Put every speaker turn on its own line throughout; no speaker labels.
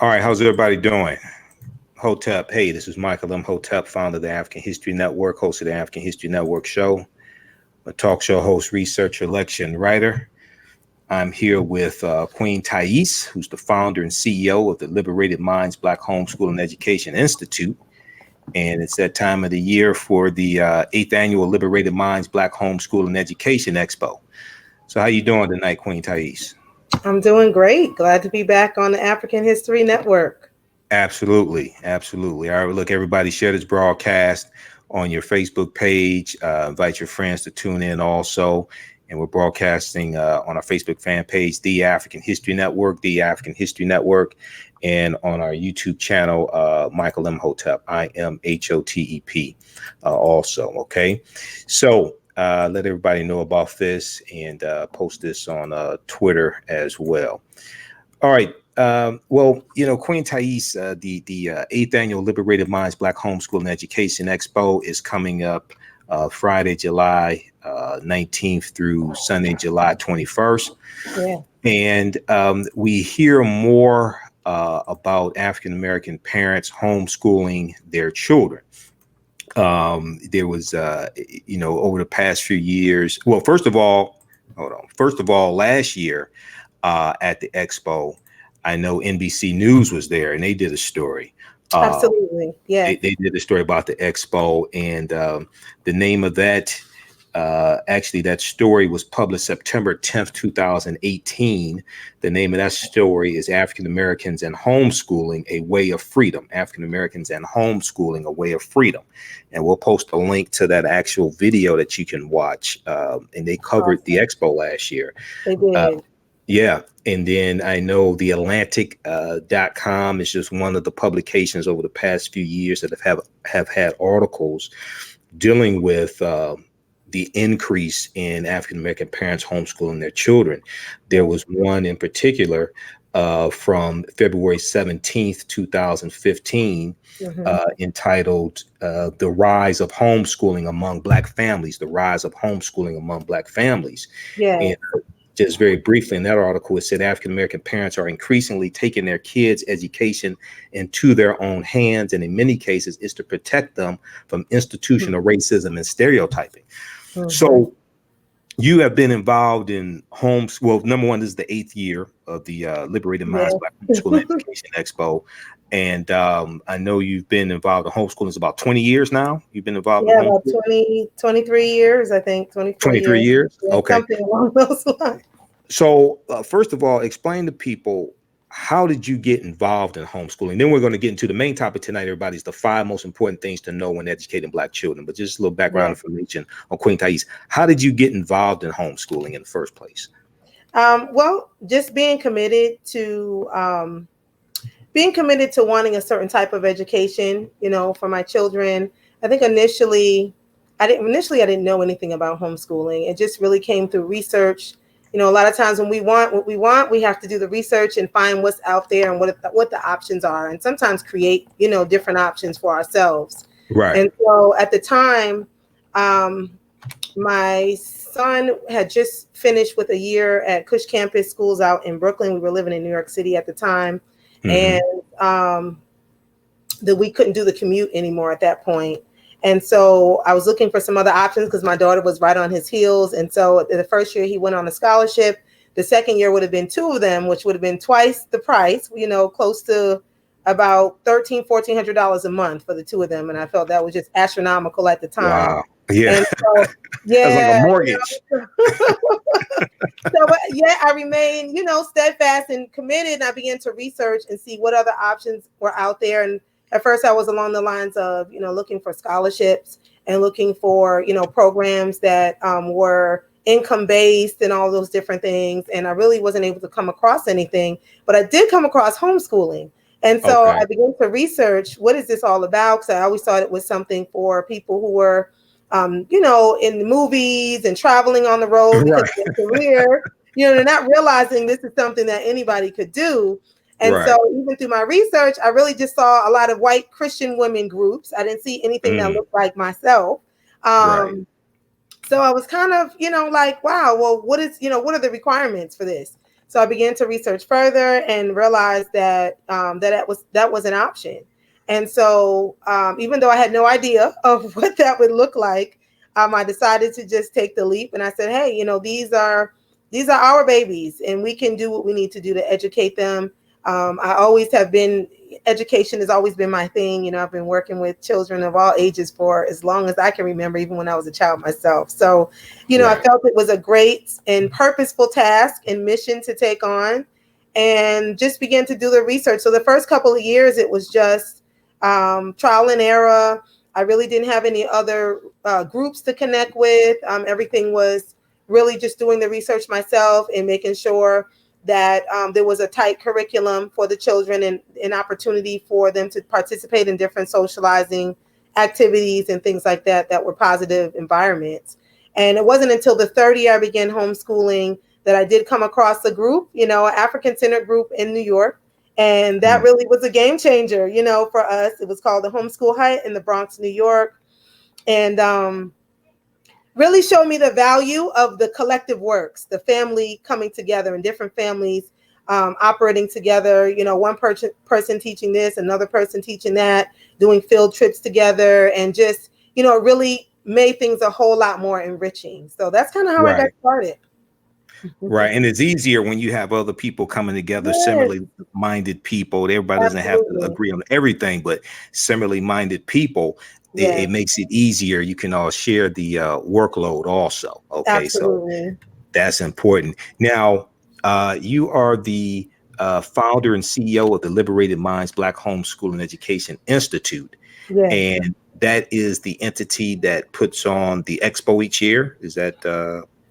All right, how's everybody doing? Hotep, hey, this is Michael Imhotep, founder of the African History Network, host of the African History Network show, a talk show host, researcher, lecturer, and writer. I'm here with Queen Taese, who's the founder and CEO of the Liberated Minds Black Homeschool and Education Institute. And it's that time of the year for the 8th annual Liberated Minds Black Homeschool and Education Expo. So how you doing tonight, Queen Taese?
I'm doing great. Glad to be back on the African History Network.
Absolutely. Absolutely. All right. Look, everybody share this broadcast on your Facebook page. Invite your friends to tune in also. And we're broadcasting on our Facebook fan page, The African History Network, The African History Network, and on our YouTube channel, Michael Imhotep, IMHOTEP also. Okay. So let everybody know about this and post this on Twitter as well. All right. Well, Queen Taese, the 8th annual Liberated Minds Black Homeschool and Education Expo is coming up Friday, July 19th through Sunday, July 21st.
Yeah.
And we hear more about African-American parents homeschooling their children. There was, over the past few years. Well, first of all, hold on. First of all, last year at the Expo, I know NBC News was there and they did a story.
Absolutely. Yeah.
They did a story about the Expo, and the name of that, actually, that story was published September 10th, 2018. The name of that story is African Americans and Homeschooling, a Way of Freedom. African Americans and Homeschooling, a Way of Freedom. And we'll post a link to that actual video that you can watch. And they covered the Expo last year.
They did.
Yeah. And then I know the Atlantic.com is just one of the publications over the past few years that have had articles dealing with the increase in African-American parents homeschooling their children. There was one in particular from February 17th, 2015, entitled The Rise of Homeschooling Among Black Families, The Rise of Homeschooling Among Black Families.
Yeah.
And just very briefly, in that article, it said African-American parents are increasingly taking their kids' education into their own hands, and in many cases, is to protect them from institutional racism and stereotyping. So you have been involved in homes. Well, number one, this is the 8th year of the Liberated Minds Black Homeschool and Education Expo. And I know you've been involved in homeschooling. It's about 20 years now. You've been involved in
about 23 years, I think.
23 years.
Yeah,
okay.
Something along those lines.
So first of all, explain to people, how did you get involved in homeschooling? Then we're going to get into the main topic tonight, everybody, is the 5 most important things to know when educating Black children. But just a little background information on Queen Taese. How did you get involved in homeschooling in the first place?
Well, just being committed to wanting a certain type of education, for my children. I think initially I didn't know anything about homeschooling. It just really came through research. A lot of times when we want what we want, we have to do the research and find what's out there and what the options are, and sometimes create, different options for ourselves.
Right.
And so at the time, my son had just finished with a year at Cush Campus Schools out in Brooklyn. We were living in New York City at the time. And that we couldn't do the commute anymore at that point. And so I was looking for some other options because my daughter was right on his heels. And so the first year he went on a scholarship. The second year would have been 2 of them, which would have been twice the price, close to about $1,400 a month for the 2 of them. And I felt that was just astronomical at the time.
Wow. Yeah.
And so, yeah.
That's like a mortgage.
I remained, steadfast and committed. And I began to research and see what other options were out there. And at first I was along the lines of, looking for scholarships and looking for, programs that were income-based and all those different things. And I really wasn't able to come across anything, but I did come across homeschooling. And so I began to research, what is this all about? Because I always thought it was something for people who were, in the movies and traveling on the road because of their career, they're not realizing this is something that anybody could do. And so even through my research, I really just saw a lot of white Christian women groups. I didn't see anything that looked like myself. So I was kind of, like, wow, well, what are the requirements for this? So I began to research further and realized that that was an option. And so even though I had no idea of what that would look like, I decided to just take the leap. And I said, hey, these are our babies, and we can do what we need to do to educate them. I always have been, education has always been my thing. I've been working with children of all ages for as long as I can remember, even when I was a child myself. So, I felt it was a great and purposeful task and mission to take on, and just began to do the research. So the first couple of years, it was just trial and error. I really didn't have any other groups to connect with. Everything was really just doing the research myself and making sure that there was a tight curriculum for the children and an opportunity for them to participate in different socializing activities and things like that that were positive environments. And it wasn't until the third year I began homeschooling that I did come across a group, an African-centered group in New York. And that really was a game changer, for us. It was called the Homeschool Hut in the Bronx, New York. And really showed me the value of the collective works, the family coming together and different families operating together, one person teaching this, another person teaching that, doing field trips together, and just, really made things a whole lot more enriching. So that's kind of how I got started.
Right. And it's easier when you have other people coming together, similarly minded people. Everybody doesn't have to agree on everything, but similarly minded people, it makes it easier. You can all share the workload also. Okay.
Absolutely.
So that's important. Now, you are the founder and CEO of the Liberated Minds Black Homeschooling Education Institute.
Yes.
And that is the entity that puts on the Expo each year. Is that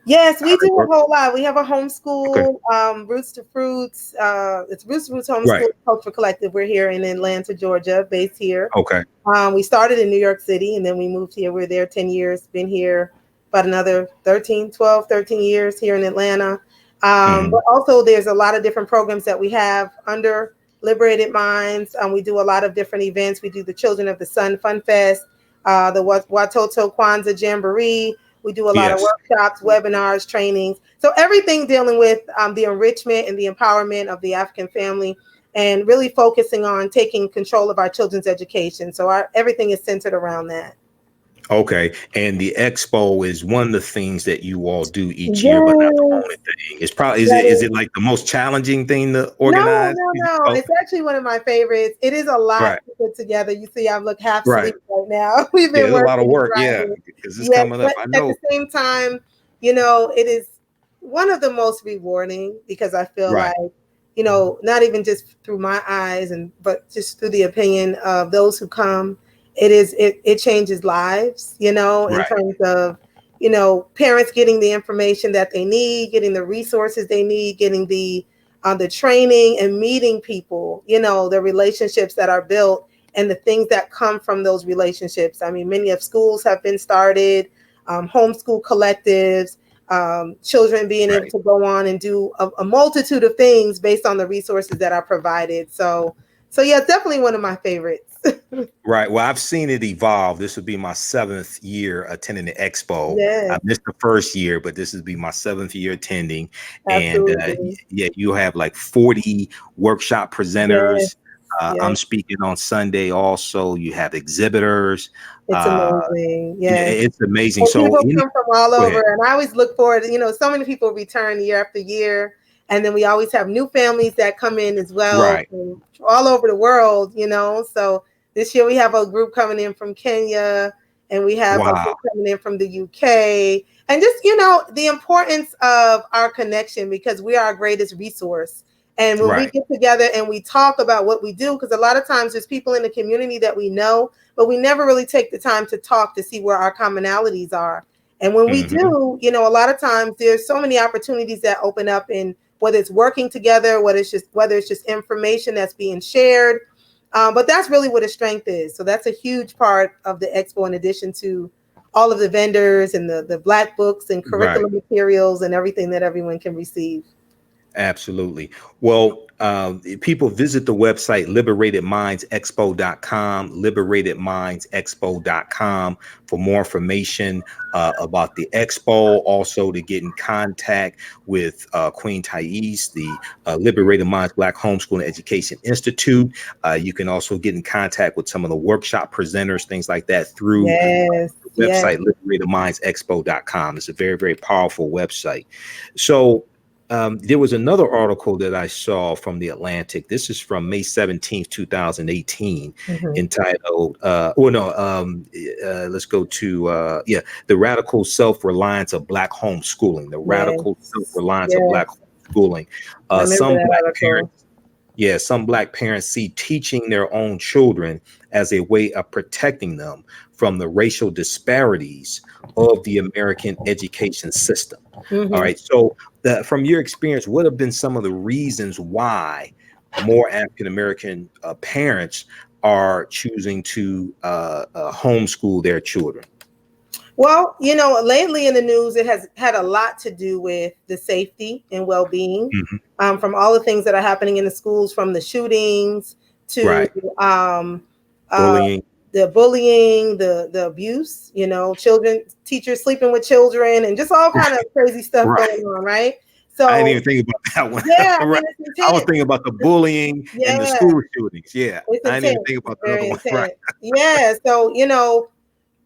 Yes, we do a whole lot. We have a homeschool, Roots to Fruits. It's Roots to Fruits Homeschool Culture Collective. We're here in Atlanta, Georgia, based here.
Okay.
We started in New York City, and then we moved here. We're there 10 years, been here about another 13 years here in Atlanta. But also there's a lot of different programs that we have under Liberated Minds. We do a lot of different events. We do the Children of the Sun Fun Fest, the Watoto Kwanzaa Jamboree. We do a lot of workshops, webinars, trainings. So everything dealing with the enrichment and the empowerment of the African family, and really focusing on taking control of our children's education. So everything is centered around that.
Okay. And the Expo is one of the things that you all do each year, but not the only thing. It's probably, is it like the most challenging thing to organize?
No. It's actually one of my favorites. It is a lot to put together. You see, I look half asleep right now. We've been working.
A lot of work. Because it's coming up. I know.
At the same time, it is one of the most rewarding, because I feel like, not even just through my eyes, but just through the opinion of those who come, it changes lives, in terms of, parents getting the information that they need, getting the resources they need, getting the training, and meeting people, the relationships that are built and the things that come from those relationships. I mean, many of schools have been started, homeschool collectives, children being able to go on and do a multitude of things based on the resources that are provided. So yeah, definitely one of my favorites.
Right. Well, I've seen it evolve. This would be my 7th year attending the Expo.
Yes.
I missed the first year, but this would be my 7th year attending.
Absolutely.
And you have like 40 workshop presenters. I'm speaking on Sunday also. You have exhibitors.
It's amazing.
It's amazing.
And
so
people come from all over, and I always look forward. So many people return year after year, and then we always have new families that come in as well, from all over the world. So this year we have a group coming in from Kenya, and we have a group coming in from the UK, and just the importance of our connection, because we are our greatest resource. And when we get together and we talk about what we do, because a lot of times there's people in the community that we know, but we never really take the time to talk to see where our commonalities are. And when we do, a lot of times there's so many opportunities that open up, in whether it's working together, whether it's just information that's being shared. But that's really what a strength is. So that's a huge part of the Expo, in addition to all of the vendors and the Black books and curriculum materials and everything that everyone can receive.
Absolutely. Well, people visit the website liberatedmindsexpo.com, liberatedmindsexpo.com for more information about the expo. Also, to get in contact with Queen Taese, the Liberated Minds Black Homeschooling Education Institute. You can also get in contact with some of the workshop presenters, things like that, through
Yes,
the
yes.
website liberatedmindsexpo.com. It's a very, very powerful website. So, there was another article that I saw from the Atlantic. This is from May 17th, 2018,
Mhm.
entitled, let's go to, The Radical Self-Reliance of Black Homeschooling. The Radical
Yes,
Self-Reliance of
yes.
Black Homeschooling.
I remember
Some
that
Black
article.
parents, some Black parents see teaching their own children as a way of protecting them from the racial disparities of the American education system. All
Hmm.
right. So, from your experience, what have been some of the reasons why more African American parents are choosing to homeschool their children?
Well, lately in the news, it has had a lot to do with the safety and well-being,
Mhm.
from all the things that are happening in the schools, from the shootings to
Right.
um, uh,
Bullying.
the bullying, the abuse. Children, teachers sleeping with children, and just all kind of crazy stuff
Right.
going on. Right.
I didn't
So
even think about that one.
yeah, I
Right.
mean it's
I was
intense.
thinking about the bullying and the
Yeah,
school shootings. Yeah.
it's
I didn't even
intense.
think
It's
about the other
very
one. Right.
intense. Yeah. So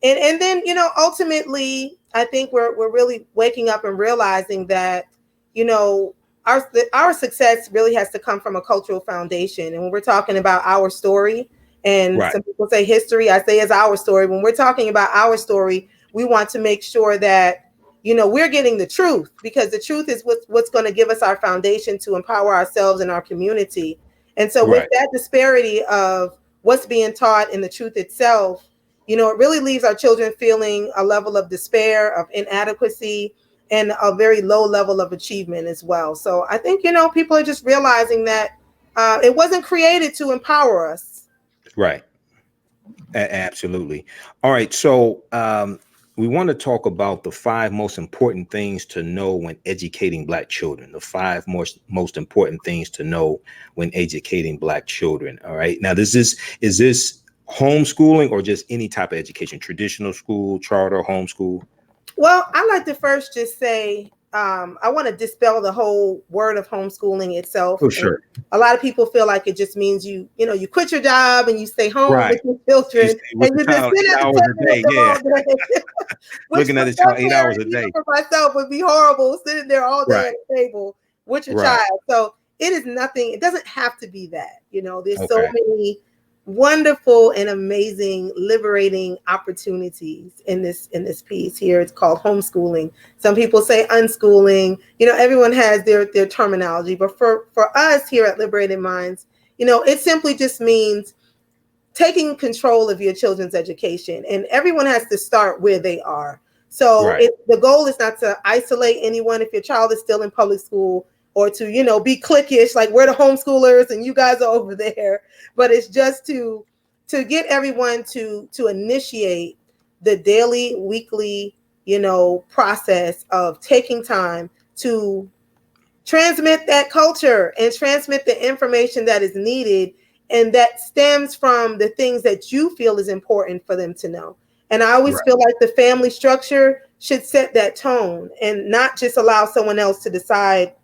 and then ultimately I think we're really waking up and realizing that you know our success really has to come from a cultural foundation. And when we're talking about our story, and
Right.
some people say history, I say it's our story. When we're talking about our story, we want to make sure that we're getting the truth, because the truth is what's going to give us our foundation to empower ourselves and our community. And so with
Right.
that disparity of what's being taught and the truth itself, it really leaves our children feeling a level of despair, of inadequacy, and a very low level of achievement as well. So I think, people are just realizing that it wasn't created to empower us.
Right. Absolutely. All right. So, we want to talk about the five most important things to know when educating Black children. The five most important things to know when educating Black children. All right. Now, is this homeschooling or just any type of education? Traditional school, charter, homeschool?
Well, I like to first just say I want to dispel the whole word of homeschooling itself.
Oh,
And
sure.
a lot of people feel like it just means you quit your job and you stay home
Right.
with your
You
children
stay with
and
the
you just
child
sit at the
8 hours a
table with
day.
them
Yeah.
all day. Which
Looking
for
at the
some
child 8 hours
parents,
a
even
day.
for myself, would be horrible, sitting there all day
Right.
at the table with your
Right.
child. So it is nothing. It doesn't have to be that. There's so
Okay.
many wonderful and amazing liberating opportunities in this piece here. It's called homeschooling. Some people say unschooling. Everyone has their terminology, but for us here at Liberated Minds, it simply just means taking control of your children's education, and everyone has to start where they are. So
Right.
the goal is not to isolate anyone if your child is still in public school, or to be cliquish, like we're the homeschoolers and you guys are over there, but it's just to get everyone to initiate the daily, weekly, process of taking time to transmit that culture and transmit the information that is needed, and that stems from the things that you feel is important for them to know. And I always
Right.
feel like the family structure should set that tone and not just allow someone else to decide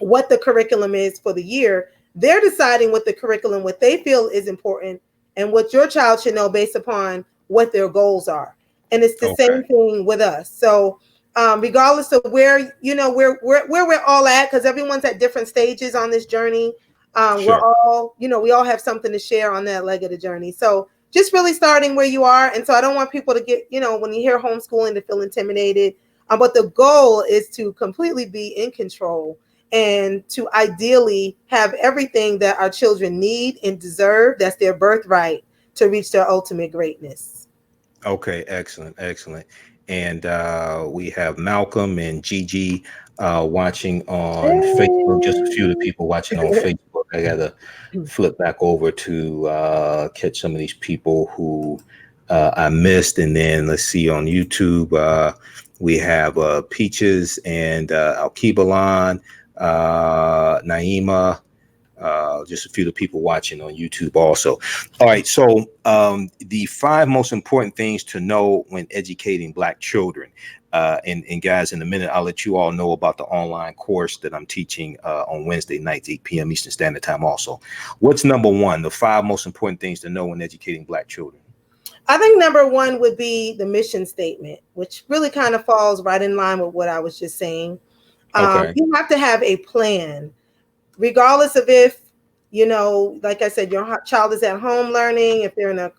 what the curriculum is for the year. They're deciding what the curriculum, what they feel is important, and what your child should know based upon what their goals are. And it's the
Okay.
same thing with us. So regardless of where we're all at, because everyone's at different stages on this journey. We're
Sure.
all, we all have something to share on that leg of the journey. So just really starting where you are. And so I don't want people to get, when you hear homeschooling, to feel intimidated. But the goal is to completely be in control and to ideally have everything that our children need and deserve, that's their birthright, to reach their ultimate greatness.
Okay, excellent, excellent. And we have Malcolm and Gigi watching on Facebook. Just a few of the people watching on Facebook. I gotta flip back over to catch some of these people who I missed, and then let's see on YouTube. We have Peaches and Alkebalan. Naima, just a few of the people watching on YouTube also. All right, so the 5 most important things to know when educating Black children. And guys, in a minute, I'll let you all know about the online course that I'm teaching on Wednesday nights, 8 p.m. Eastern Standard Time also. What's number 1, the 5 most important things to know when educating Black children?
I think number 1 would be the mission statement, which really kind of falls right in line with what I was just saying.
Okay.
You have to have a plan, regardless of if, like I said, your child is at home learning, if they're in a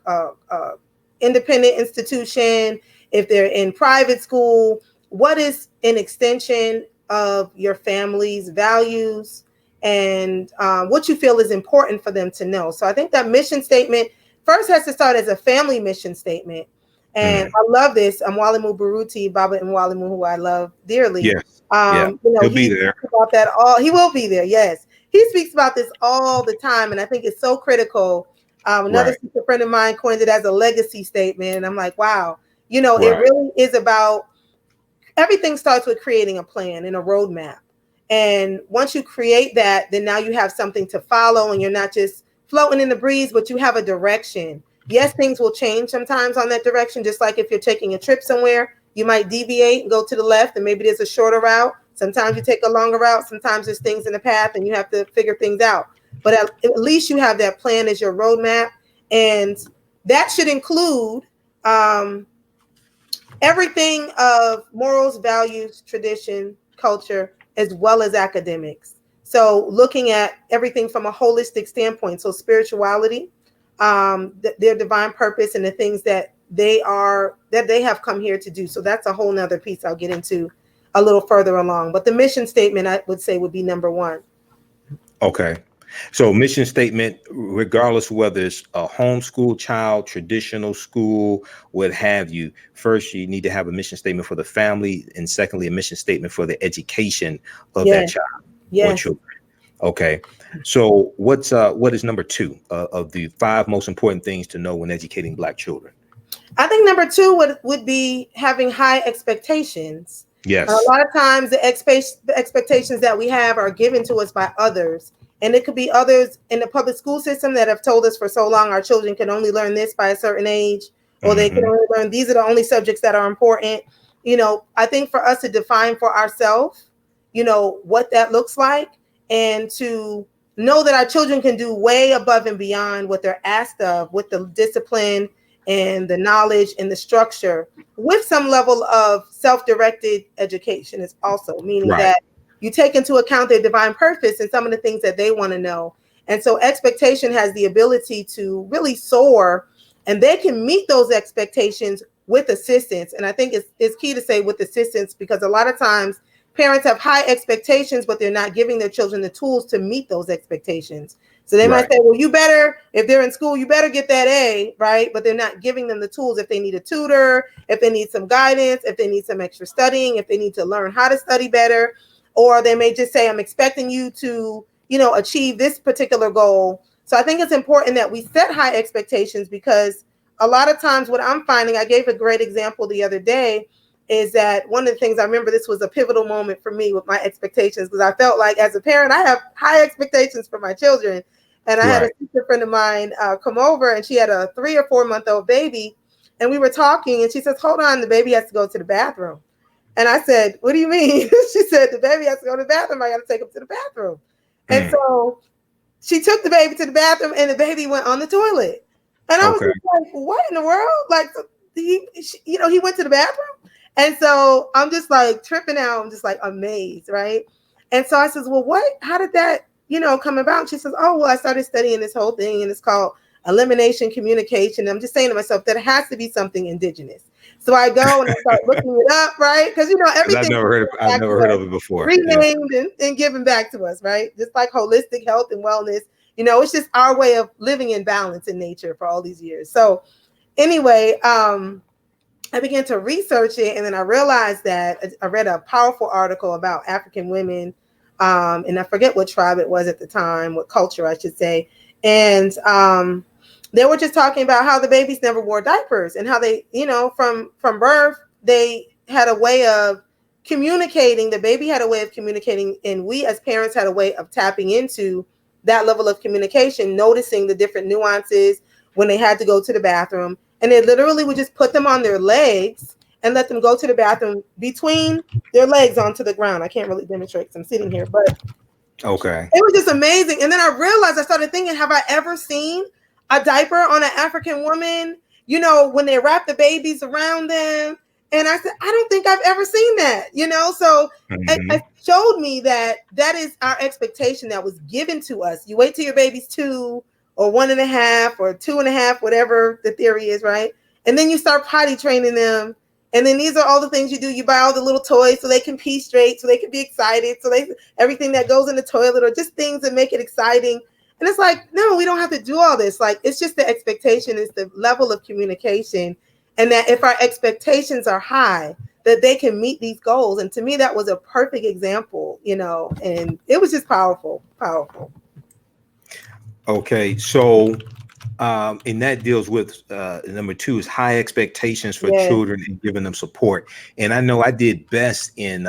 independent institution, if they're in private school, what is an extension of your family's values and what you feel is important for them to know. So I think that mission statement first has to start as a family mission statement. And I love this. Walimu Baruti, Baba and Walimu, who I love dearly.
Yes. He'll be there.
About that all. He will be there. Yes. He speaks about this all the time. And I think it's so critical. Another sister friend of mine coined it as a legacy statement. And I'm like, wow, it really is about, everything starts with creating a plan and a roadmap. And once you create that, then now you have something to follow and you're not just floating in the breeze, but you have a direction. Yes, things will change sometimes on that direction. Just like if you're taking a trip somewhere, you might deviate and go to the left and maybe there's a shorter route. Sometimes you take a longer route. Sometimes there's things in the path and you have to figure things out. But at least you have that plan as your roadmap. And that should include everything of morals, values, tradition, culture, as well as academics. So looking at everything from a holistic standpoint. So spirituality, their divine purpose and the things that they have come here to do. So that's a whole nother piece I'll get into a little further along. But the mission statement, I would say, would be number 1.
Okay. So mission statement, regardless of whether it's a homeschool child, traditional school, what have you, first you need to have a mission statement for the family, and secondly, a mission statement for the education of that child or children. Okay. So what is number 2 of the 5 most important things to know when educating Black children?
I think number 2 would be having high expectations.
Yes.
A lot of times the expectations that we have are given to us by others. And it could be others in the public school system that have told us for so long our children can only learn this by a certain age, or they can only learn these are the only subjects that are important. I think for us to define for ourselves, what that looks like, and to know that our children can do way above and beyond what they're asked of with the discipline and the knowledge and the structure, with some level of self-directed education is also, meaning that you take into account their divine purpose and some of the things that they want to know. And so expectation has the ability to really soar, and they can meet those expectations with assistance. And I think it's key to say with assistance, because a lot of times parents have high expectations, but they're not giving their children the tools to meet those expectations. So they might say, well, you better, if they're in school, you better get that A, right? But they're not giving them the tools if they need a tutor, if they need some guidance, if they need some extra studying, if they need to learn how to study better. Or they may just say, I'm expecting you to, achieve this particular goal. So I think it's important that we set high expectations, because a lot of times what I'm finding, I gave a great example the other day, is that one of the things I remember, this was a pivotal moment for me with my expectations, because I felt like as a parent, I have high expectations for my children. And I had a sister friend of mine come over, and she had a 3 or 4 month old baby. And we were talking, and she says, hold on, the baby has to go to the bathroom. And I said, what do you mean? She said, the baby has to go to the bathroom. I got to take him to the bathroom. And so she took the baby to the bathroom, and the baby went on the toilet. And I was like, what in the world? Like, he went to the bathroom. And so I'm just like tripping out. I'm just like amazed, right? And so I says, well, how did that, come about? And she says, oh, well, I started studying this whole thing, and it's called elimination communication. And I'm just saying to myself that it has to be something indigenous. So I go and I start looking it up, right? Because everything
I've never heard of it before.
Renamed and given back to us, right? Just like holistic health and wellness. It's just our way of living in balance in nature for all these years. So anyway, I began to research it, and then I realized that I read a powerful article about African women, and I forget what tribe it was at the time, what culture I should say. And they were just talking about how the babies never wore diapers, and how they, from birth, they had a way of communicating, the baby had a way of communicating, and we as parents had a way of tapping into that level of communication, noticing the different nuances when they had to go to the bathroom. And they literally would just put them on their legs and let them go to the bathroom between their legs onto the ground. I can't really demonstrate because I'm sitting here, but
Okay.
it was just amazing. And then I realized, I started thinking, have I ever seen a diaper on an African woman, you know, when they wrap the babies around them? And I said, I don't think I've ever seen that, you know? So it showed me that that is our expectation that was given to us. You wait till your baby's 2 or 1.5 or 2.5, whatever the theory is, right? And then you start potty training them. And then these are all the things you do. You buy all the little toys so they can pee straight, so they can be excited, so they everything that goes in the toilet, or just things that make it exciting. And it's like, no, we don't have to do all this. Like, it's just the expectation, is the level of communication. And that if our expectations are high, that they can meet these goals. And to me, that was a perfect example, you know, and it was just powerful, powerful.
Okay. So, and that deals with number 2 is high expectations for children and giving them support. And I know I did best in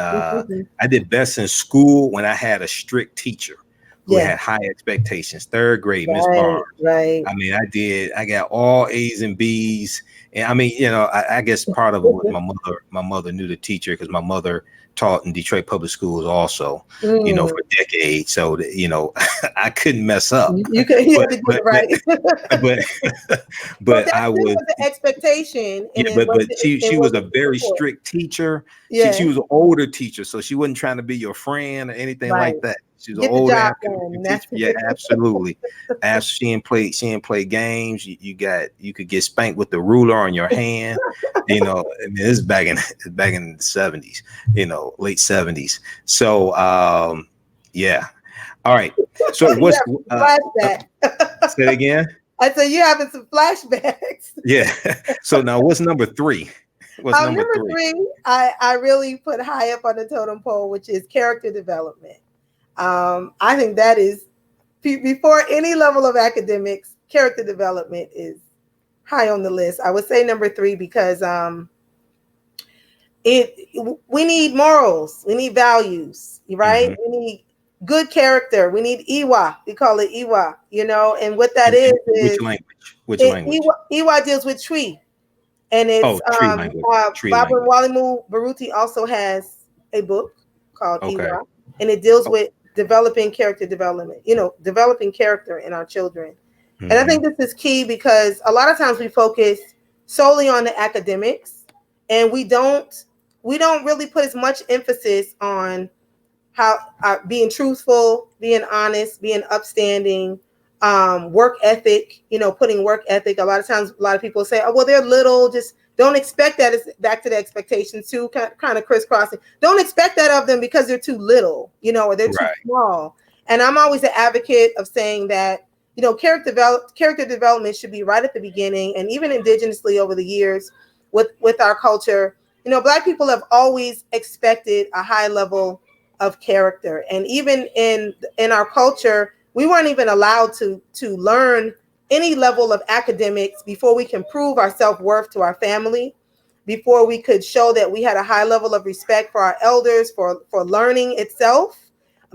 school when I had a strict teacher who had high expectations. 3rd grade, Miss Barnes.
Right.
I mean, I got all A's and B's. And I mean, you know, I guess part of it was my mother knew the teacher, because my mother taught in Detroit public schools also, you know, for decades. So, you know, I couldn't mess up.
You could hear it right.
but I was
the expectation.
And but she was a very strict teacher. She was an older teacher, so she wasn't trying to be your friend or anything like that. She was an older teacher. Yeah, absolutely. After she didn't play games, you could get spanked with the ruler on your hand. You know, I mean, this is back in the 70s, you know, late 70s. So yeah. All right. So what's
flashback?
Say it again.
I said you're having some flashbacks.
Yeah. So now what's number 3? What's number
3? I really put high up on the totem pole, which is character development. I think that is, before any level of academics, character development is high on the list. I would say number 3 because we need morals, we need values, right? We need good character. We need Iwa. We call it Iwa, you know, and what that is
which language? Which language?
Iwa deals with tree. And it's
tree language.
Baba Walimu Baruti also has a book called Iwa, and it deals with developing character development, you know, developing character in our children. And I think this is key because a lot of times we focus solely on the academics, and we don't really put as much emphasis on how being truthful, being honest, being upstanding, work ethic, you know, putting work ethic. A lot of times, a lot of people say, oh, well, they're little, just don't expect that. It's back to the expectations too, kind of crisscrossing. Don't expect that of them because they're too little, you know, or they're too small. And I'm always an advocate of saying that, you know, character development should be right at the beginning. And even indigenously over the years with our culture, you know, Black people have always expected a high level of character. And even in our culture, we weren't even allowed to learn any level of academics before we can prove our self-worth to our family, before we could show that we had a high level of respect for our elders, for learning itself,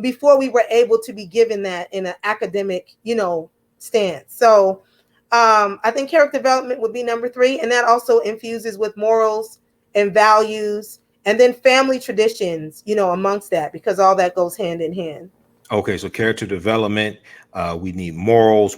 before we were able to be given that in an academic, you know, stance. So I think character development would be number 3. And that also infuses with morals and values, and then family traditions, you know, amongst that, because all that goes hand in hand.
Okay, so character development, we need morals,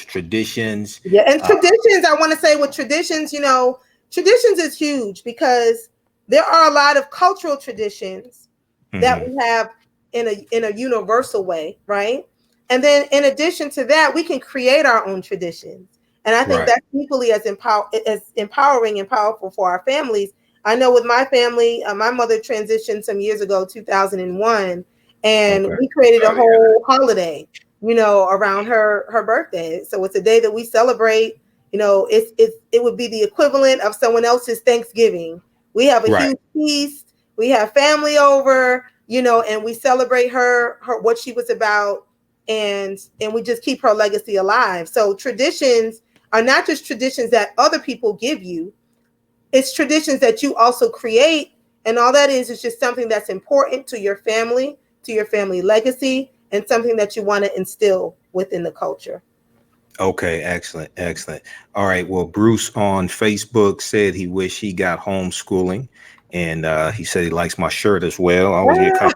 traditions.
Yeah, and traditions, I want to say with traditions, you know, traditions is huge because there are a lot of cultural traditions that we have in a universal way, right? And then in addition to that, we can create our own traditions. And I think that's equally as empowering and powerful for our families. I know with my family, my mother transitioned some years ago, 2001, and we created a whole holiday, you know, around her birthday. So it's a day that we celebrate. You know, it would be the equivalent of someone else's Thanksgiving. We have a huge feast. We have family over, you know, and we celebrate her what she was about, and we just keep her legacy alive. So traditions are not just traditions that other people give you. It's traditions that you also create And all that is just something that's important to your family legacy, and something that you want to instill within the culture.
Okay, excellent, excellent. All right. Well, Bruce on Facebook said he wished he got homeschooling, and he said he likes my shirt as well. I always get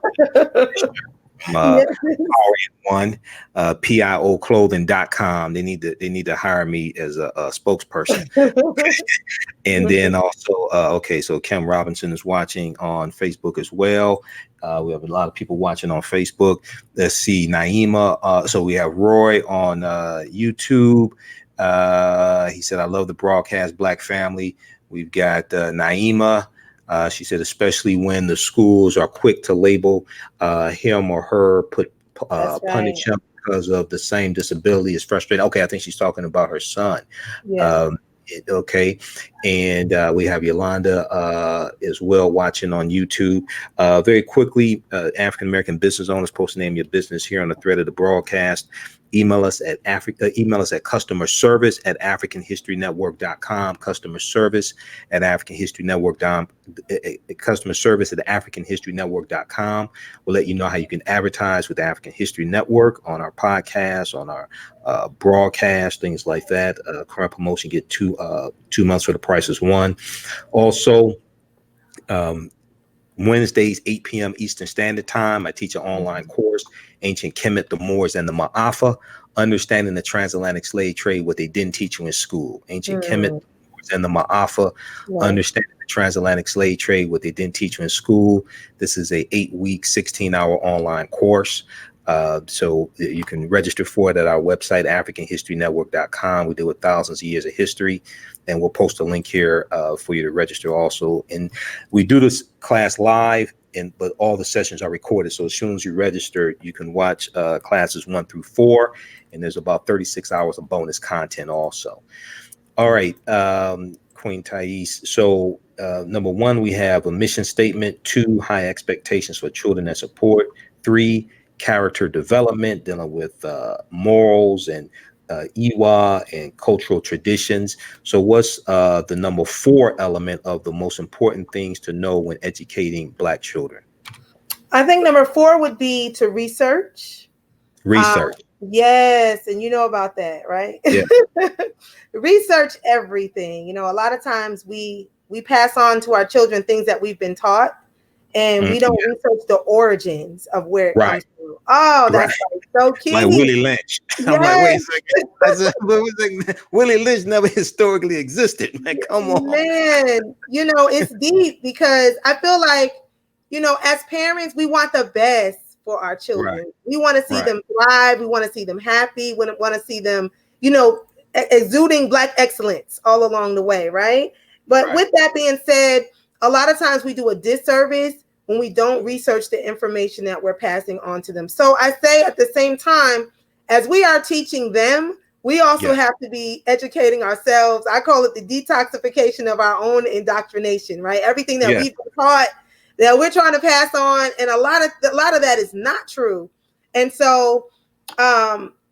Yes.
one pioclothing.com. They need to hire me as a spokesperson. And then also, okay, so Kim Robinson is watching on Facebook as well. We have a lot of people watching on Facebook. Let's see, Naima. So we have Roy on YouTube. He said, I love the broadcast, Black family. We've got Naima. She said, especially when the schools are quick to label him or her, punish him because of the same disability is frustrating. Okay, I think she's talking about her son.
Yeah.
Okay, and we have Yolanda as well watching on YouTube. Very quickly, African American business owners, post the name of your business here on the thread of the broadcast. Email us at customer service at africanhistorynetwork.com. Customer service at africanhistorynetwork.com. Customer service at africanhistorynetwork.com. We'll let you know how you can advertise with the African History Network on our podcast, on our broadcast, things like that. Current promotion, get 2 months for the price is one. Also, Wednesdays, 8 p.m. Eastern Standard Time, I teach an online course, Ancient Kemet, the Moors, and the Maafa, Understanding the Transatlantic Slave Trade, what they didn't teach you in school. Ancient Kemet, the Moors, and the Maafa, Understanding the Transatlantic Slave Trade, what they didn't teach you in school. This is a 8-week, 16-hour online course. So you can register for it at our website, africanhistorynetwork.com. We deal with thousands of years of history, and we'll post a link here for you to register also. And we do this class live, but all the sessions are recorded. So as soon as you register, you can watch classes 1 through 4, and there's about 36 hours of bonus content also. All right, Queen Taese. So number 1, we have a mission statement. 2, high expectations for children and support. 3, character development, dealing with morals and Iwa and cultural traditions. So what's the number 4 element of the most important things to know when educating Black children?
I think number 4 would be to research. Yes, and you know about that, right?
Yeah.
Research everything. A lot of times we pass on to our children things that we've been taught, and we don't research the origins of where it comes from. Oh, that's so key.
Like Willie Lynch. I'm like, wait a second. I said, Willie Lynch never historically existed. Man, come on.
Man, it's deep, because I feel like, as parents, we want the best for our children.
Right.
We want to see them thrive. We want to see them happy. We want to see them, exuding Black excellence all along the way, right? But with that being said, a lot of times we do a disservice when we don't research the information that we're passing on to them. So I say, at the same time, as we are teaching them, we also have to be educating ourselves. I call it the detoxification of our own indoctrination, right? Everything that we've been taught that we're trying to pass on, and a lot of that is not true. And so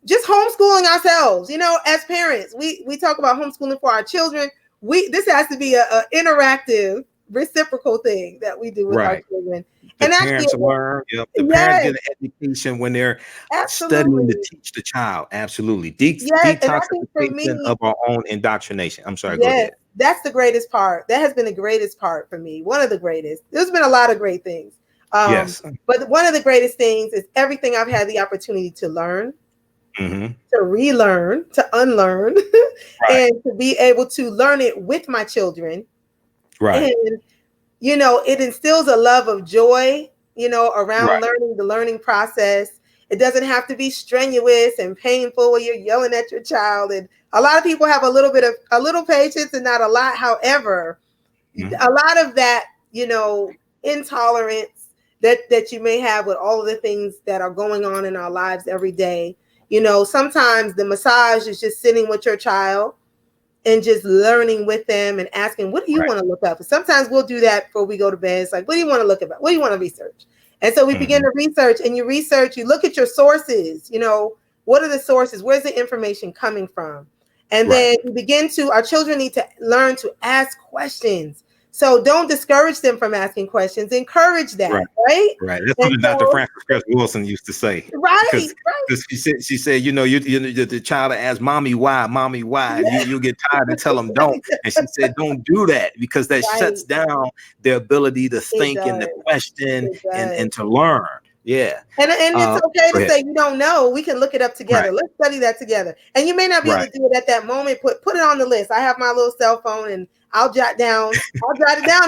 just homeschooling ourselves, as parents, we talk about homeschooling for our children. This has to be a interactive, reciprocal thing that we do with our children.
The parents learn. The parents get an education when they're studying to teach the child. Absolutely. Detoxification of our own indoctrination. I'm sorry, go ahead.
That's the greatest part. That has been the greatest part for me. One of the greatest. There's been a lot of great things. But one of the greatest things is everything I've had the opportunity to learn, to relearn, to unlearn, and to be able to learn it with my children.
Right.
And, it instills a love of joy, around learning, the learning process. It doesn't have to be strenuous and painful where you're yelling at your child. And a lot of people have a little patience and not a lot. However, a lot of that, intolerance that you may have with all of the things that are going on in our lives every day. Sometimes the massage is just sitting with your child and just learning with them and asking, what do you want to look up? Sometimes we'll do that before we go to bed. It's like, what do you want to look about? What do you want to research? And so we begin to research, and you look at your sources, what are the sources? Where's the information coming from? And then we begin our children need to learn to ask questions. So don't discourage them from asking questions. Encourage that, right?
Right. That's
And
something Dr.
so,
Frances Cress Wilson used to say.
right,
Because she said, you know, the child that asks mommy why, and you get tired and tell them don't. And she said, don't do that, because that shuts down their ability to
it
think and to
does.
question
It does.
and to learn. Yeah.
And it's okay to
Go
say you don't know. We can look it up together.
Right.
Let's study that together. And you may not be able to do it at that moment. Put it on the list. I have my little cell phone, and I'll jot it down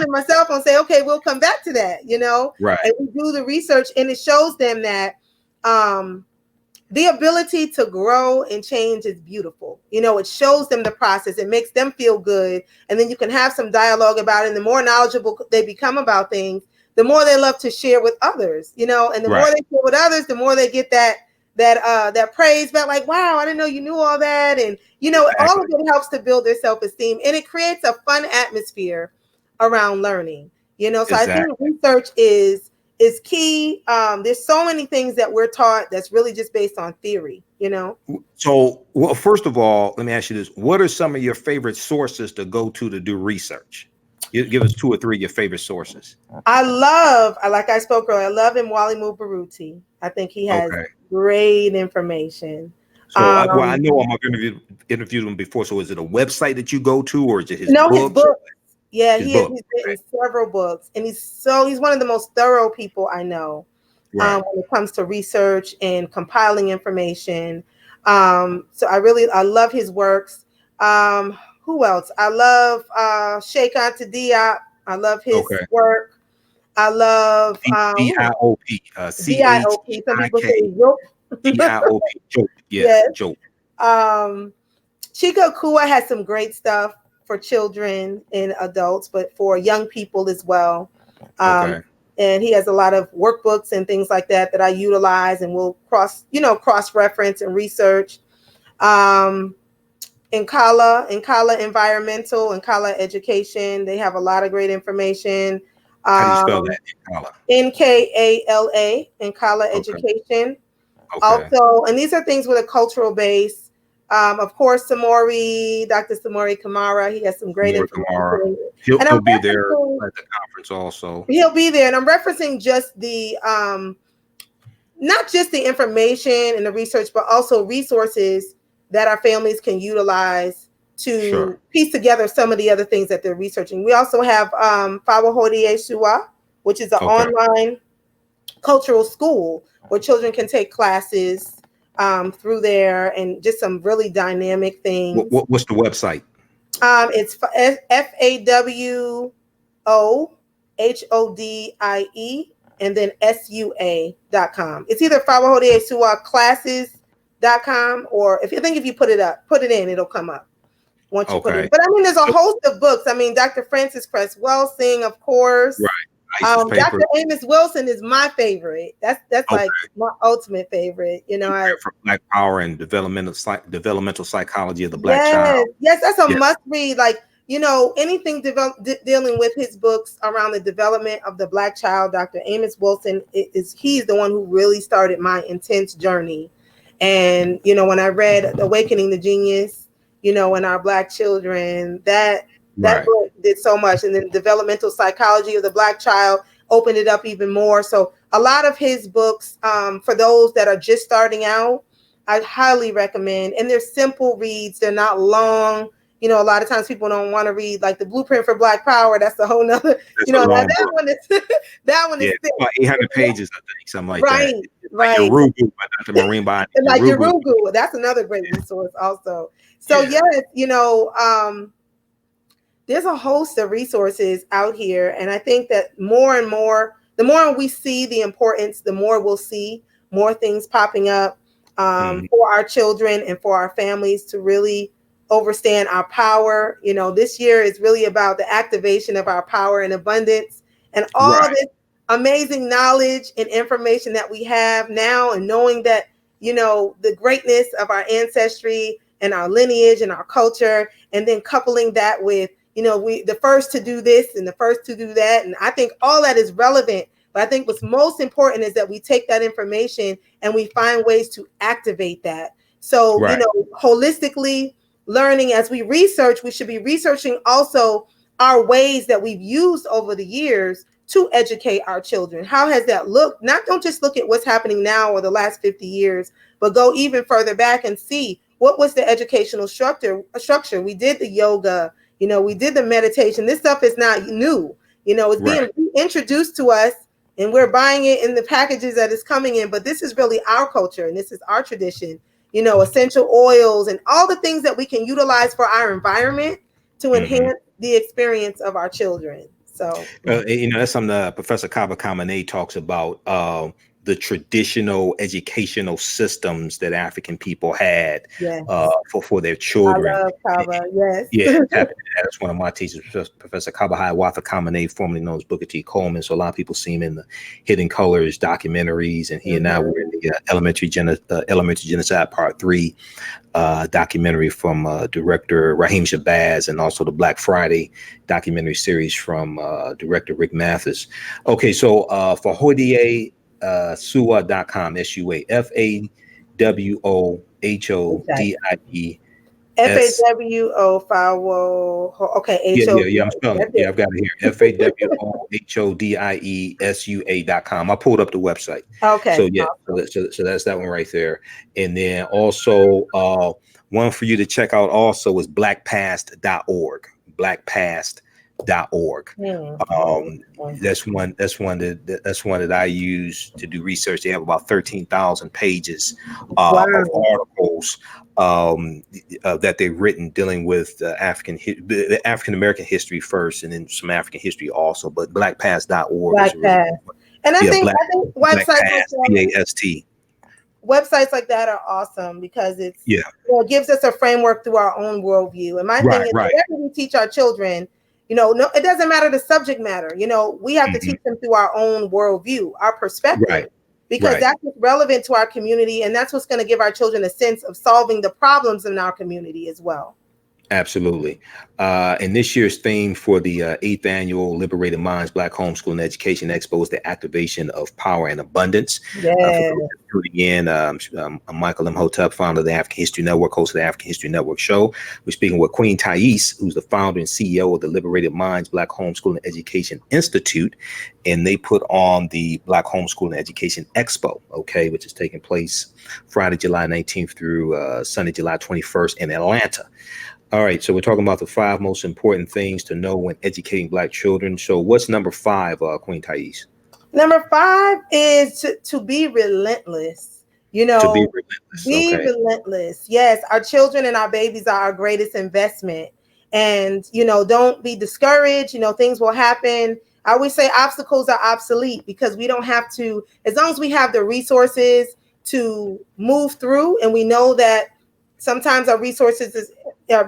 in my cell phone. Say, okay, we'll come back to that. You know,
Right.
And we do the research, and it shows them that the ability to grow and change is beautiful. You know, it shows them the process. It makes them feel good, and then you can have some dialogue about it. And the more knowledgeable they become about things, the more they love to share with others, you know, and the more they share with others, the more they get that praise back, like, wow, I didn't know you knew all that. And, you know, all of it helps to build their self-esteem, and it creates a fun atmosphere around learning, you know. So I think research is key. There's so many things that we're taught that's really just based on theory, you know.
So, well, first of all, let me ask you this. What are some of your favorite sources to go to do research? Give us 2 or 3 of your favorite sources.
Like I spoke earlier, I love Mwalimu Baruti. I think he has great information.
So, I know I've interviewed him before. So, is it a website that you go to, or is it his books?
His books. Yeah, he's written several books, and he's one of the most thorough people I know when it comes to research and compiling information. So I love his works. Who else? I love Sheikh Anta Diop. I love his work. I love
D-I-O-P.
D-I-O-P. Some people say Jope.
D-I-O-P. Jope. Yeah, Jope.
Chico Kua has some great stuff for children and adults, but for young people as well. And he has a lot of workbooks and things like that I utilize, and will cross-reference and research. Nkala Environmental, Nkala Education, they have a lot of great information.
How do you spell that? Nkala.
Nkala, Nkala Education. Also, and these are things with a cultural base. Of course, Dr. Samori Kamara, he has some great information.
He'll be there at the conference also.
He'll be there. And I'm referencing just the, not just the information and the research, but also resources that our families can utilize to piece together some of the other things that they're researching. We also have Fawahodi Shua, which is an online cultural school where children can take classes through there, and just some really dynamic things.
What's the website?
It's FAWOHODIE and then SUA.com. It's either Fawahodi Shua classes.com, or if you put it in, it'll come up once you put it in. But I mean, there's a host of books. I mean, Dr. Frances Cress Wilson, of course. Dr. Amos Wilson is my favorite. That's like my ultimate favorement. You know,
for Black Power and developmental psychology of the Black child.
Yes, that's a must read. Like, you know, anything dealing with his books around the development of the Black child. Dr. Amos Wilson he's the one who really started my intense journey. And, you know, when I read Awakening the Genius, you know, in our Black children, that book did so much. And then developmental psychology of the Black child opened it up even more. So a lot of his books, for those that are just starting out, I highly recommend. And they're simple reads. They're not long. You know, a lot of times people don't want to read like the Blueprint for Black Power. That's a whole nother, that one is thick.
About 800 pages, I think, something like that.
Right.
Urugu by Dr. Maureen Bond.
Like Urugu. That's another great resource also. So yes, you know, there's a host of resources out here. And I think that more and more, the more we see the importance, the more we'll see more things popping up for our children and for our families to really overstand our power. You know, this year is really about the activation of our power and abundance, and all this amazing knowledge and information that we have now, and knowing that, you know, the greatness of our ancestry and our lineage and our culture, and then coupling that with, you know, the first to do this and the first to do that. And I think all that is relevant. But I think what's most important is that we take that information and we find ways to activate that. So, you know, holistically learning, as we research, we should be researching also our ways that we've used over the years to educate our children. How has that looked? Don't just look at what's happening now or the last 50 years, but go even further back and see what was the educational structure. We did the yoga, we did the meditation. This stuff is not new. It's being introduced to us, and we're buying it in the packages that it's coming in. But this is really our culture, and this is our tradition. Essential oils and all the things that we can utilize for our environment to enhance the experience of our children. So,
that's something Professor Kaba Kamene talks about, the traditional educational systems that African people had for their children.
I love Kaba, yes.
Yeah, that's one of my teachers, Professor Kaba Wafa Kamene, formerly known as Booker T. Coleman. So a lot of people see him in the Hidden Colors documentaries, and he and I were in the Elementary Genocide Part 3 documentary from director Raheem Shabazz, and also the Black Friday documentary series from director Rick Mathis. Okay, so for Hodie, SUA.com, SUA, FAWOHODIE.
FAWO, okay, HO.
Yeah, I'm spelling it. Yeah, I've got it here. FAWOHODIESUA.com. I pulled up the website.
Okay.
So yeah, so that's that one right there. And then also one for you to check out also is blackpast.org. Blackpast.org. That's one that I use to do research. They have about 13,000 pages of articles that they've written dealing with the African American history first, and then some African history also. But blackpast.org is really,
and I think websites like that are awesome because it gives us a framework through our own worldview. And my thing is, whatever we teach our children, it doesn't matter the subject matter. We have to teach them through our own worldview, our perspective, because that's what's relevant to our community, and that's what's going to give our children a sense of solving the problems in our community as well.
Absolutely. And this year's theme for the 8th annual Liberated Minds Black Homeschooling Education Expo is the activation of power and abundance. I'm Michael Imhotep, founder of the African History Network, host of the African History Network show. We're speaking with Queen Taese, who's the founder and CEO of the Liberated Minds Black Homeschooling Education Institute. And they put on the Black Homeschooling Education Expo, which is taking place Friday, July 19th through Sunday, July 21st in Atlanta. All right, so we're talking about the 5 most important things to know when educating Black children. So what's number 5, Queen Taese?
Number 5 is to be relentless. To be relentless. Relentless. Yes, our children and our babies are our greatest investment. And, don't be discouraged. Things will happen. I always say obstacles are obsolete because we don't have to, as long as we have the resources to move through, and we know that sometimes our resources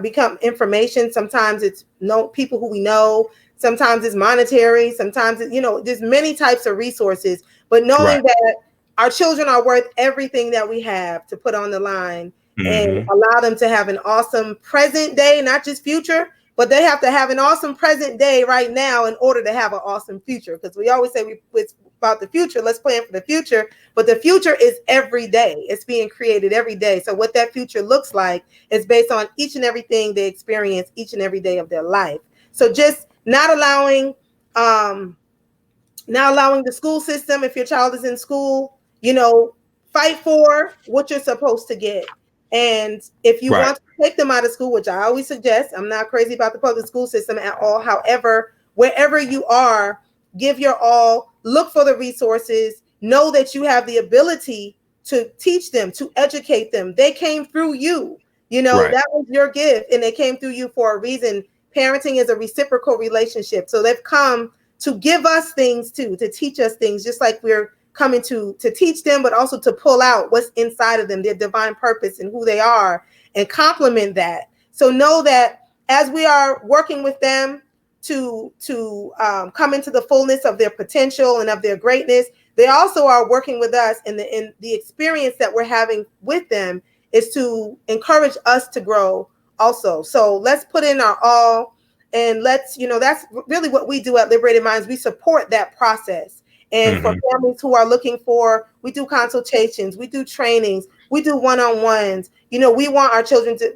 become information. Sometimes it's people who we know. Sometimes it's monetary. Sometimes there's many types of resources. But knowing that our children are worth everything that we have to put on the line, and allow them to have an awesome present day, not just future, but they have to have an awesome present day right now in order to have an awesome future. Because we always say it's about the future. Let's plan for the future. But the future is every day. It's being created every day. So what that future looks like is based on each and everything they experience each and every day of their life. So just not allowing the school system, if your child is in school, fight for what you're supposed to get. And if you want to take them out of school, which I always suggest, I'm not crazy about the public school system at all. However, wherever you are, give your all, look for the resources, know that you have the ability to teach them, to educate them. They came through you, that was your gift, and they came through you for a reason. Parenting is a reciprocal relationship. So they've come to give us things too, to teach us things, just like we're coming to teach them, but also to pull out what's inside of them, their divine purpose and who they are, and complement that. So know that as we are working with them to come into the fullness of their potential and of their greatness, they also are working with us, and the experience that we're having with them is to encourage us to grow also. So let's put in our all, and let's, that's really what we do at Liberated Minds. We support that process. And for families who are looking we do consultations, we do trainings, we do one-on-ones. We want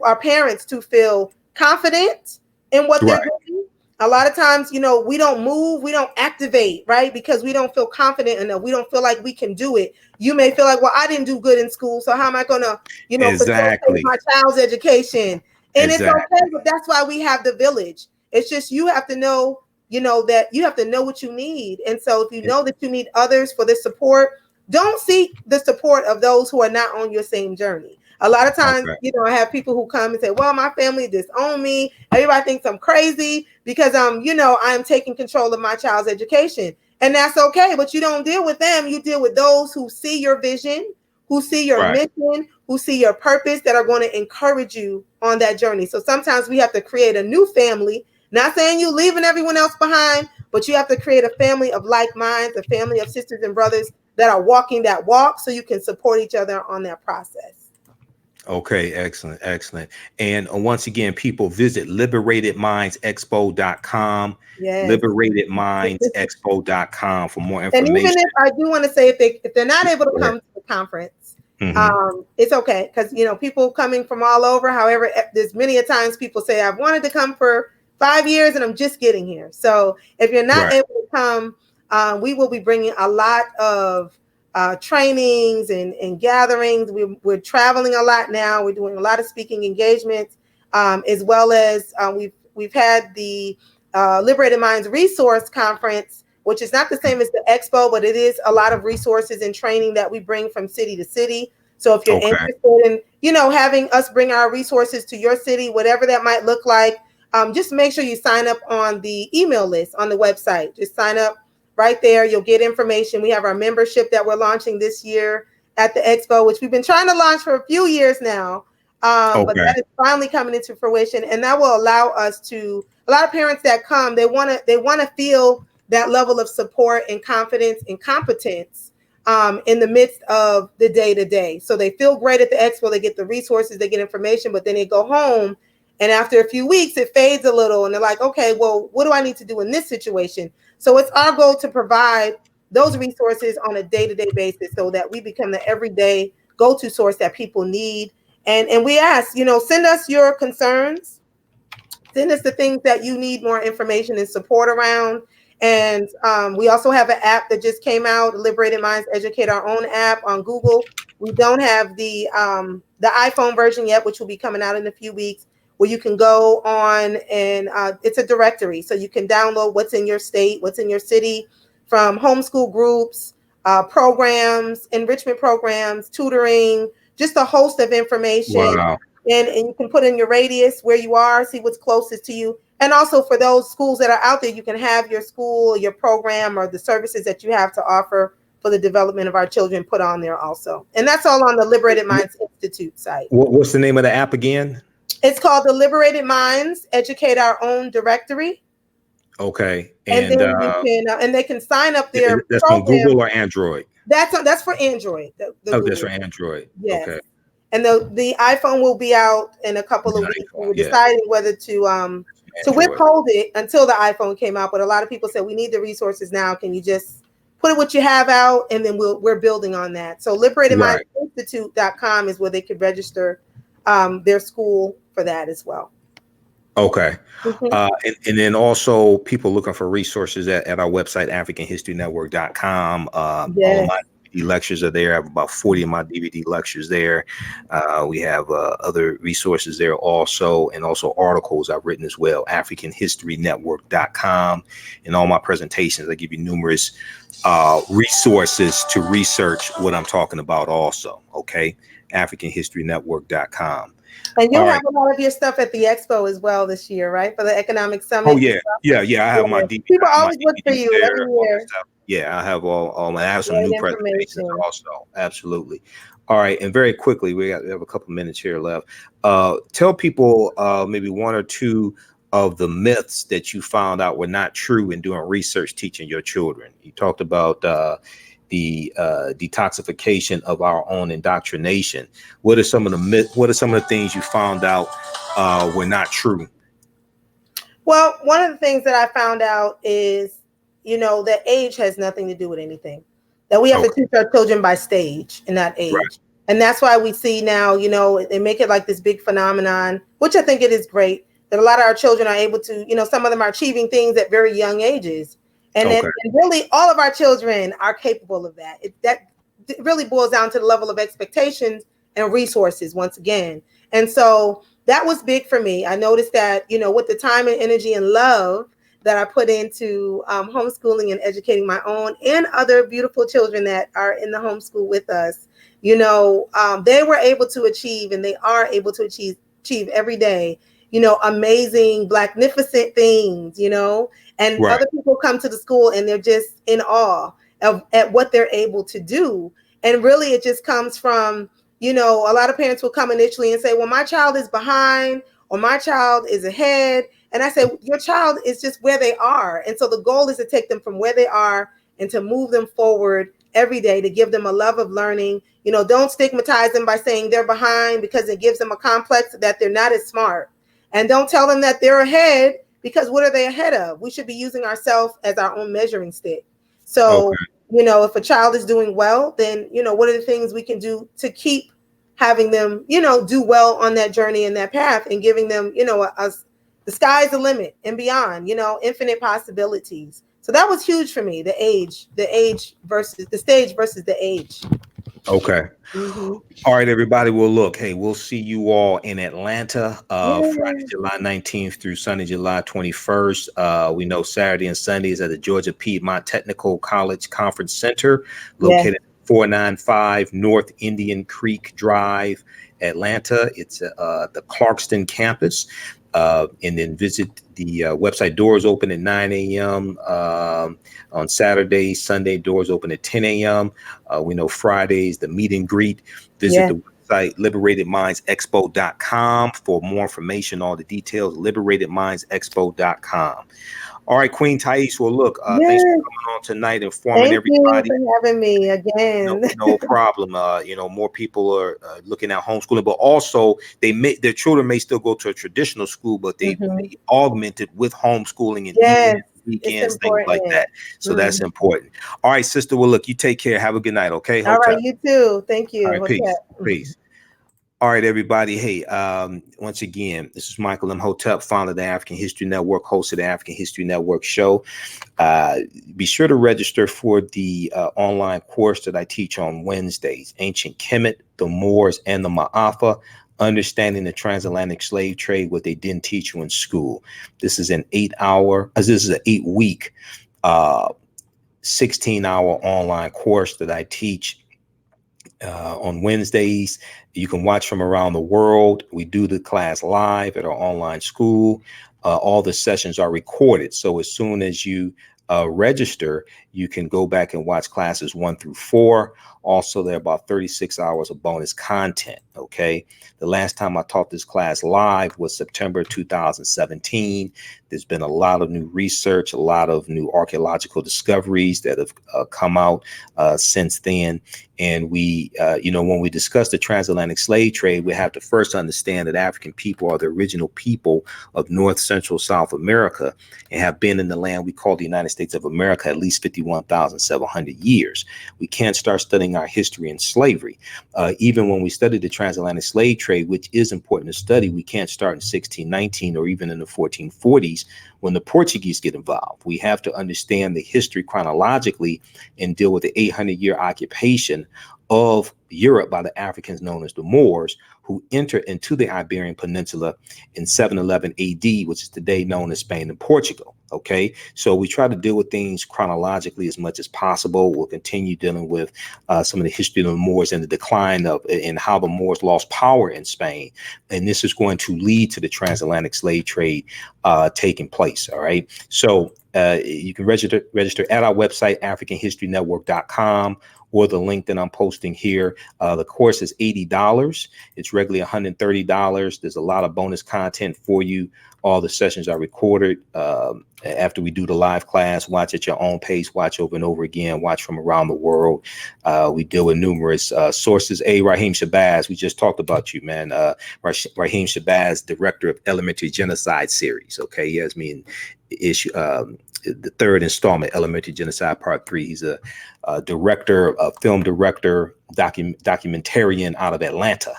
our parents to feel confident in what they're doing, A lot of times, you know, we don't move, we don't activate, right? Because we don't feel confident enough. We don't feel like we can do it. You may feel like, well, I didn't do good in school, so how am I going to, you know, facilitate
Exactly.
my child's education? And it's okay,
Exactly.
but that's why we have the village. It's just you have to know, you know, that you have to know what you need. And so if you know that you need others for this support, don't seek the support of those who are not on your same journey. A lot of times,
Okay.
you know, I have people who come and say, well, my family disown me. Everybody thinks I'm crazy because you know, I'm taking control of my child's education. And that's okay, but you don't deal with them. You deal with those who see your vision, who see your
Right.
mission, who see your purpose, that are going to encourage you on that journey. So sometimes we have to create a new family. Not saying you leaving everyone else behind, but you have to create a family of like minds, a family of sisters and brothers that are walking that walk, so you can support each other on that process.
Okay, excellent, excellent. And once again, people visit liberatedmindsexpo.com,
Yes.
liberatedmindsexpo.com for more
And even
information.
if I do want to say, if they're not able to
Go ahead.
come to the conference,
Mhm.
it's okay, because you know, people coming from all over. However, there's many a times people say, I've wanted to come for 5 years and I'm just getting here. So if you're not
Right.
able to come, we will be bringing a lot of trainings and gatherings. We're traveling a lot now. We're doing a lot of speaking engagements, as well as we've had the Liberated Minds Resource Conference, which is not the same as the Expo, but it is a lot of resources and training that we bring from city to city. So if you're
Okay.
interested in, you know, having us bring our resources to your city, whatever that might look like, just make sure you sign up on the email list on the website. Just sign up right there. You'll get information. We have our membership that we're launching this year at the Expo, which we've been trying to launch for a few years now. But
Okay.
that is finally coming into fruition, and that will allow us to. A lot of parents that come, they want to feel that level of support and confidence and competence in the midst of the day to day. So they feel great at the Expo. They get the resources, they get information, but then they go home, and after a few weeks, it fades a little, and they're like, okay, well, what do I need to do in this situation? So it's our goal to provide those resources on a day-to-day basis, so that we become the everyday go-to source that people need. And we ask, you know, send us your concerns, send us the things that you need more information and support around. And we also have an app that just came out, Liberated Minds Educate, our own app on Google. We don't have the iPhone version yet, which will be coming out in a few weeks, where you can go on and it's a directory. So you can download what's in your state, what's in your city, from homeschool groups, programs, enrichment programs, tutoring, just a host of information.
Wow.
And you can put in your radius where you are, see what's closest to you. And also for those schools that are out there, you can have your school, your program, or the services that you have to offer for the development of our children put on there also. And that's all on the Liberated Minds Institute site.
What's the name of the app again?
It's called the Liberated Minds Educate Our Own Directory.
Okay.
And
And
then you can, and they can sign up their
that's on
program.
Google or Android?
That's for Android. The
Oh, that's
Google.
for Android.
Yes.
Okay.
And the iPhone will be out in a couple of
The
weeks. We
iPhone,
were
yeah.
deciding whether to
Android.
withhold it until the iPhone came out. But a lot of people said, we need the resources now. Can you just put what you have out, and then we're building on that. So
Right.
liberatedmindsinstitute.com is where they could register their school for that as well.
Okay.
Mhm.
And then also people looking for resources at our website, AfricanHistoryNetwork.com. All of
Yes.
my DVD lectures are there. I have about 40 of my DVD lectures there. We have other resources there also, and also articles I've written as well, AfricanHistoryNetwork.com. And all my presentations, I give you numerous resources to research what I'm talking about also. Okay. AfricanHistoryNetwork.com.
And
All
you'll
right.
have a lot of your stuff at the Expo as well this year, right? For the Economic
Oh
Summit.
yeah, yeah. I have my DVD,
People
I have my
always look for
DVDs
you
there,
every
all that
year.
stuff. Yeah, I have all my. I have some
Great
new presentations
information.
also. Absolutely. All right, and very quickly, we have a couple minutes here left. Tell people maybe one or two of the myths that you found out were not true in doing research teaching your children. You talked about the detoxification of our own indoctrination. What are some of the myths? What are some of the things you found out were not true?
Well, one of the things that I found out is, you know, that age has nothing to do with anything. That we have to
Okay.
teach our children by stage and not
Right.
age. And that's why we see now, you know, they make it like this big phenomenon, which I think it is great, that a lot of our children are able to, some of them are achieving things at very young ages. And then and really all of our children are capable of that. That really boils down to the level of expectations and resources once again. And so that was big for me. I noticed that, with the time and energy and love that I put into homeschooling and educating my own and other beautiful children that are in the homeschool with us, they were able to achieve, and they are able to achieve every day, amazing, blacknificent things, and other people come to the school and they're just in awe at what they're able to do. And really it just comes from, a lot of parents will come initially and say, well, my child is behind or my child is ahead. And I say, your child is just where they are. And so the goal is to take them from where they are and to move them forward every day, to give them a love of learning. Don't stigmatize them by saying they're behind, because it gives them a complex that they're not as smart. And don't tell them that they're ahead, because what are they ahead of? We should be using ourselves as our own measuring stick. So, if a child is doing well, then, what are the things we can do to keep having them, do well on that journey and that path, and giving them, the sky's the limit and beyond, infinite possibilities. So that was huge for me, the age versus the stage versus the age.
Okay. All right, everybody. Well, look, hey, we'll see you all in Atlanta, Friday, July 19th through Sunday, July 21st. We know Saturday and Sundays at the Georgia Piedmont Technical College Conference Center, located at 495 North Indian Creek Drive, Atlanta. It's the Clarkston campus. And then visit the website. Doors open at 9 a.m. On Saturday. Sunday, doors open at 10 a.m. We know Fridays, the meet and greet. Visit the website, liberatedmindsexpo.com for more information, all the details, liberatedmindsexpo.com. All right, Queen Taese. Well, look, thanks for coming on tonight, informing everybody.
Thank you for having me again.
No problem. More people are looking at homeschooling, but also their children may still go to a traditional school, but they may augment it with homeschooling and weekends, things like that. So that's important. All right, sister. Well, look, you take care. Have a good night. Okay.
All right, you too. Thank you.
All right, peace. All right, everybody. Hey, once again, this is Michael Imhotep, founder of the African History Network, host of the African History Network show. Be sure to register for the online course that I teach on Wednesdays, Ancient Kemet, the Moors, and the Maafa, Understanding the Transatlantic Slave Trade, what they didn't teach you in school. This is an 8-week, 16-hour online course that I teach on Wednesdays. You can watch from around the world. We do the class live at our online school. All the sessions are recorded. So as soon as you register, you can go back and watch classes 1 through 4. Also, there are about 36 hours of bonus content. Okay. The last time I taught this class live was September 2017. There's been a lot of new research, a lot of new archaeological discoveries that have come out since then. And we, when we discuss the transatlantic slave trade, we have to first understand that African people are the original people of North, Central, South America and have been in the land we call the United States of America at least 51,700 years. We can't start studying our history in slavery. Even when we study the transatlantic slave trade, which is important to study, we can't start in 1619 or even in the 1440s when the Portuguese get involved. We have to understand the history chronologically and deal with the 800-year occupation of Europe by the Africans known as the Moors, who entered into the Iberian Peninsula in 711 AD, which is today known as Spain and Portugal. Okay, so we try to deal with things chronologically as much as possible. We'll continue dealing with some of the history of the Moors and the decline of and how the Moors lost power in Spain. And this is going to lead to the transatlantic slave trade taking place. All right, so you can register at our website, AfricanHistoryNetwork.com, or the link that I'm posting here. The course is $80. It's regularly $130. There's a lot of bonus content for you. All the sessions are recorded after we do the live class. Watch at your own pace, watch over and over again, watch from around the world. We deal with numerous sources. Raheem Shabazz, we just talked about you, man. Raheem Shabazz, director of Elementary Genocide series. Okay, he has me in issue the third installment, Elementary Genocide Part 3. He's a director, a film director, documentarian out of Atlanta.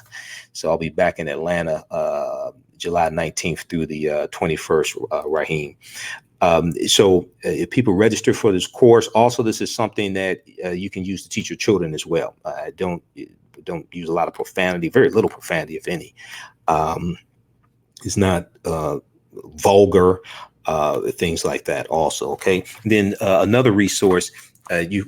So I'll be back in Atlanta July 19th through the 21st, Raheem. So if people register for this course, also this is something that you can use to teach your children as well. Don't use a lot of profanity, very little profanity, if any. It's not vulgar, things like that also. Okay. Then another resource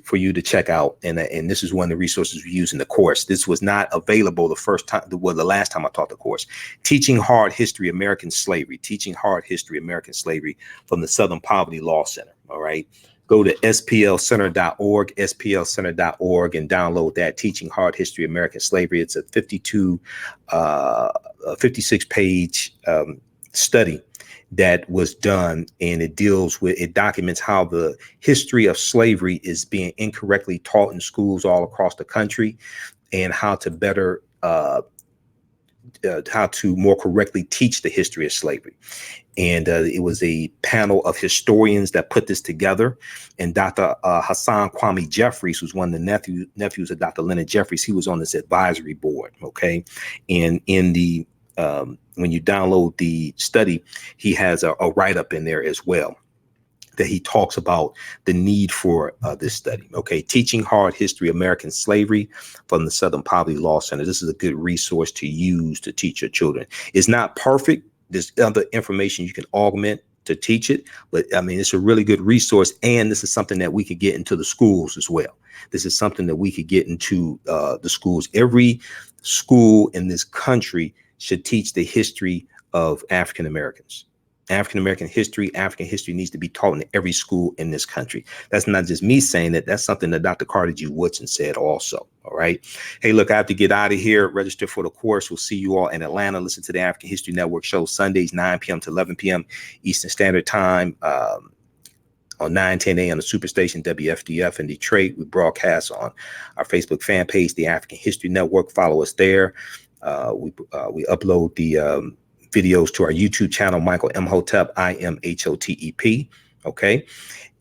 for you to check out, and this is one of the resources we use in the course. This was not available the last time I taught the course. Teaching Hard History American Slavery, Teaching Hard History American Slavery from the Southern Poverty Law Center. All right. Go to splcenter.org, splcenter.org, and download that, Teaching Hard History American Slavery. It's a 56-page study that was done, and it documents how the history of slavery is being incorrectly taught in schools all across the country, and how to better how to more correctly teach the history of slavery. And it was a panel of historians that put this together. And Dr. Hassan Kwame Jeffries, who's one of the nephews of Dr. Leonard Jeffries, he was on this advisory board. Okay. And in the when you download the study, he has a write-up in there as well that he talks about the need for this study. Okay. Teaching Hard History American Slavery from the Southern Poverty Law Center. This is a good resource to use to teach your children. It's not perfect. There's other information you can augment to teach it, but I mean, it's a really good resource. And this is something that we could get into the schools as well. This is something that we could get into the schools. Every school in this country should teach the history of African Americans. African history needs to be taught in every school in this country. That's not just me saying that. That's something that Dr. Carter G. Woodson said also. All right. Hey, look, I have to get out of here. Register for the course. We'll see you all in Atlanta. Listen to the African History Network show Sundays, 9 p.m. to 11 p.m. Eastern Standard Time. On 9:10 a.m. the Superstation WFDF in Detroit. We broadcast on our Facebook fan page, the African History Network. Follow us there. We upload the videos to our YouTube channel, Michael Imhotep, Imhotep. Okay.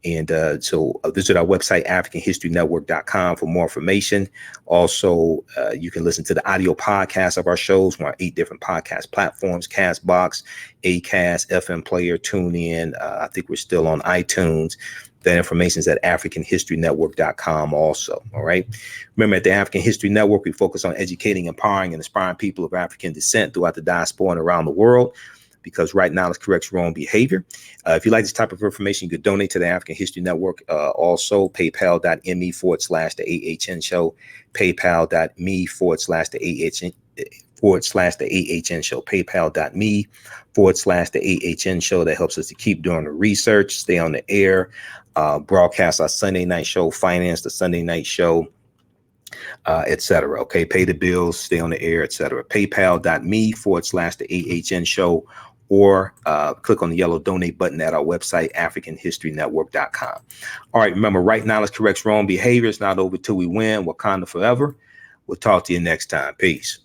And so visit our website, AfricanHistoryNetwork.com, for more information. Also, you can listen to the audio podcast of our shows on our 8 different podcast platforms: Castbox, Acast, FM Player, TuneIn. I think we're still on iTunes. That information is at AfricanHistoryNetwork.com also. All right. Remember, at the African History Network, we focus on educating, empowering, and inspiring people of African descent throughout the diaspora and around the world, because right knowledge corrects wrong behavior. If you like this type of information, you could donate to the African History Network. Also, paypal.me/the AHN show, paypal.me/the AHN show, paypal.me/the AHN show. That helps us to keep doing the research, stay on the air, broadcast our Sunday night show, finance the Sunday night show, etc. Okay, pay the bills, stay on the air, etc. paypal.me/the AHN show, or click on the yellow donate button at our website, AfricanHistoryNetwork.com. All right, remember, right knowledge corrects wrong behavior. It's not over till we win. Wakanda forever. We'll talk to you next time. Peace.